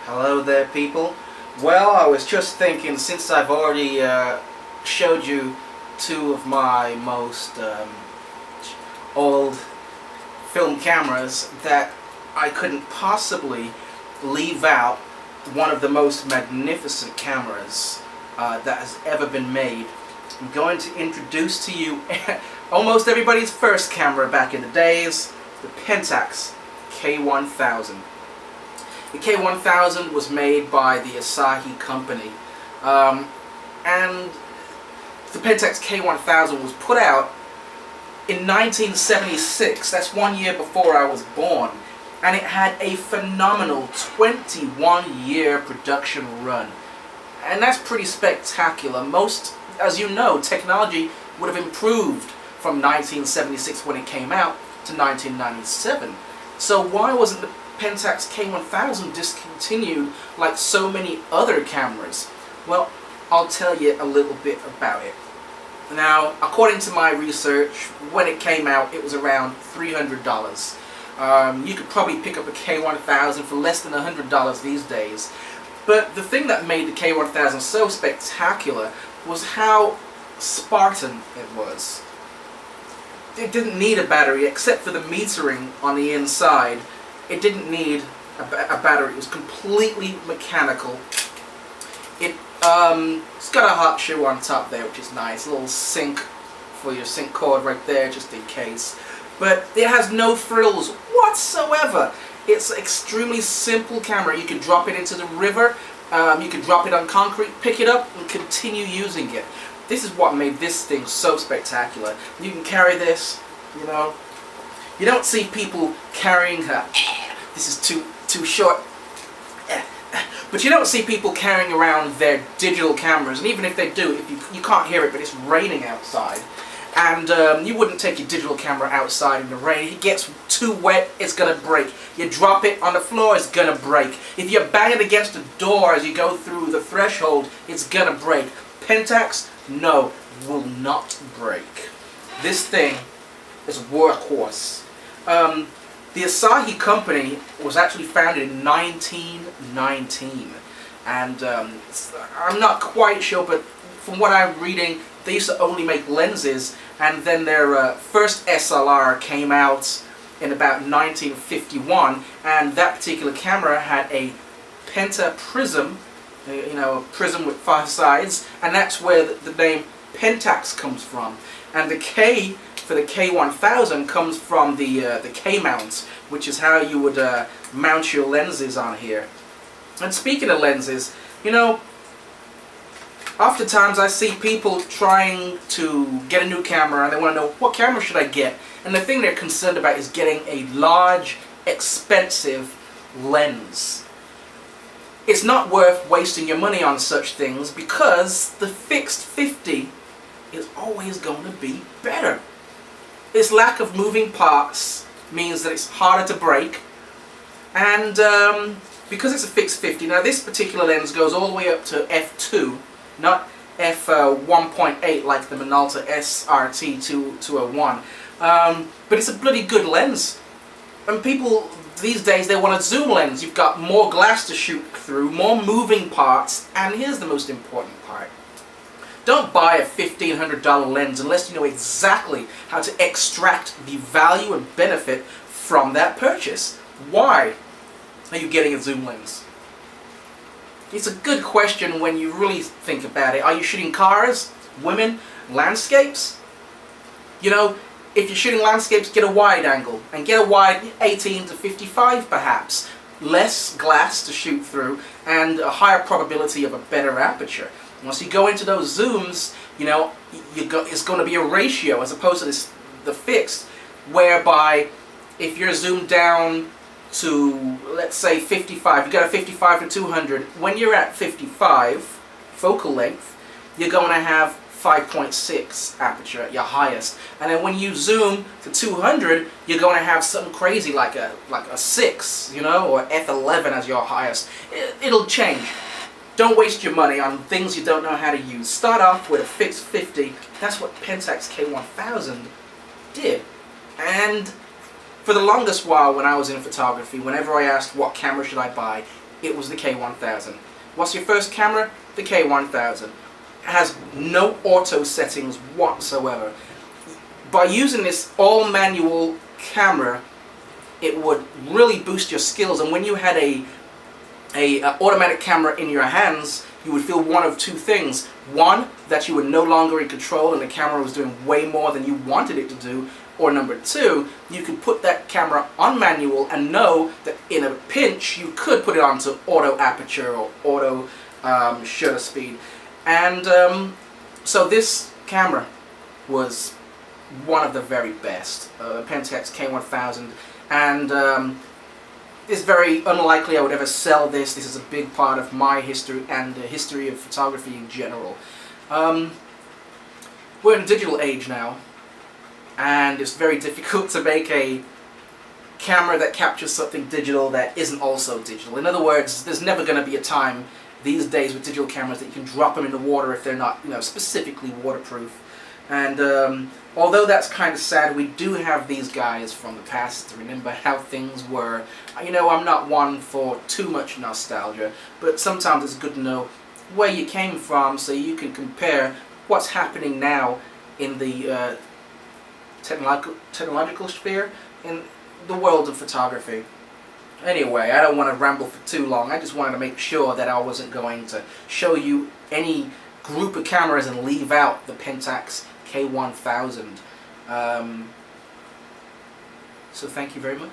Hello there, people. Well, I was just thinking, since I've already showed you two of my most old film cameras, that I couldn't possibly leave out one of the most magnificent cameras that has ever been made. I'm going to introduce to you almost everybody's first camera back in the days, the Pentax K1000. The K1000 was made by the Asahi company, and the Pentax K1000 was put out in 1976. That's 1 year before I was born, and it had a phenomenal 21-year production run, and that's pretty spectacular. Most, as you know, technology would have improved from 1976 when it came out to 1997. So why wasn't the Pentax K1000 discontinued like so many other cameras? Well, I'll tell you a little bit about it. Now, according to my research, when it came out, it was around $300. You could probably pick up a K1000 for less than $100 these days. But the thing that made the K1000 so spectacular was how Spartan it was. It didn't need a battery except for the metering on the inside. It didn't need a battery. It was completely mechanical. It's got a hot shoe on top there, which is nice. A little sink for your sink cord right there, just in case. But it has no frills whatsoever. It's an extremely simple camera. You can drop it into the river. You can drop it on concrete, pick it up, and continue using it. This is what made this thing so spectacular. You can carry this, you know. You don't see people carrying her. This is too short. But you don't see people carrying around their digital cameras, and even if they do, if you can't hear it, but it's raining outside, and you wouldn't take your digital camera outside in the rain. It gets too wet, it's gonna break. You drop it on the floor, it's gonna break. If you bang it against the door as you go through the threshold, it's gonna break. Pentax, no, will not break. This thing is a workhorse. The Asahi company was actually founded in 1919, and I'm not quite sure, but from what I'm reading, they used to only make lenses, and then their first SLR came out in about 1951, and that particular camera had a pentaprism, you know, a prism with 5 sides, and that's where the name Pentax comes from. And the K for the K1000 comes from the K-mount, which is how you would mount your lenses on here. And speaking of lenses, you know, oftentimes I see people trying to get a new camera, and they want to know, what camera should I get? And the thing they're concerned about is getting a large, expensive lens. It's not worth wasting your money on such things, because the fixed 50 is always going to be better. Its lack of moving parts means that it's harder to break, and because it's a fixed 50, now this particular lens goes all the way up to f2, not f1.8 like the Minolta SRT 201, but it's a bloody good lens. And people these days, they want a zoom lens. You've got more glass to shoot through, more moving parts, and here's the most important part. Don't buy a $1,500 lens unless you know exactly how to extract the value and benefit from that purchase. Why are you getting a zoom lens? It's a good question when you really think about it. Are you shooting cars, women, landscapes? You know, if you're shooting landscapes, get a wide angle, and get a wide 18 to 55 perhaps. Less glass to shoot through, and a higher probability of a better aperture. Once you go into those zooms, you know, it's going to be a ratio as opposed to the fixed, whereby if you're zoomed down to, let's say, 55, you got a 55 to 200, when you're at 55 focal length, you're going to have 5.6 aperture at your highest, and then when you zoom to 200, you're going to have something crazy like a 6, you know, or f11 as your highest. It'll change. Don't waste your money on things you don't know how to use. Start off with a fixed 50. That's what Pentax K1000 did. And for the longest while when I was in photography, whenever I asked what camera should I buy, it was the K1000. What's your first camera? The K1000. It has no auto settings whatsoever. By using this all manual camera, it would really boost your skills, and when you had a automatic camera in your hands, you would feel one of two things. One, that you were no longer in control and the camera was doing way more than you wanted it to do. Or number two, you could put that camera on manual and know that in a pinch you could put it onto auto aperture or auto shutter speed. And so this camera was one of the very best, Pentax K1000, and it's very unlikely I would ever sell this. This is a big part of my history and the history of photography in general. We're in a digital age now, and it's very difficult to make a camera that captures something digital that isn't also digital. In other words, there's never going to be a time these days with digital cameras that you can drop them in the water if they're not, specifically waterproof. And although that's kind of sad, we do have these guys from the past to remember how things were. I'm not one for too much nostalgia, but sometimes it's good to know where you came from so you can compare what's happening now in the technological sphere, in the world of photography. Anyway, I don't want to ramble for too long. I just wanted to make sure that I wasn't going to show you any group of cameras and leave out the Pentax K1000. So thank you very much.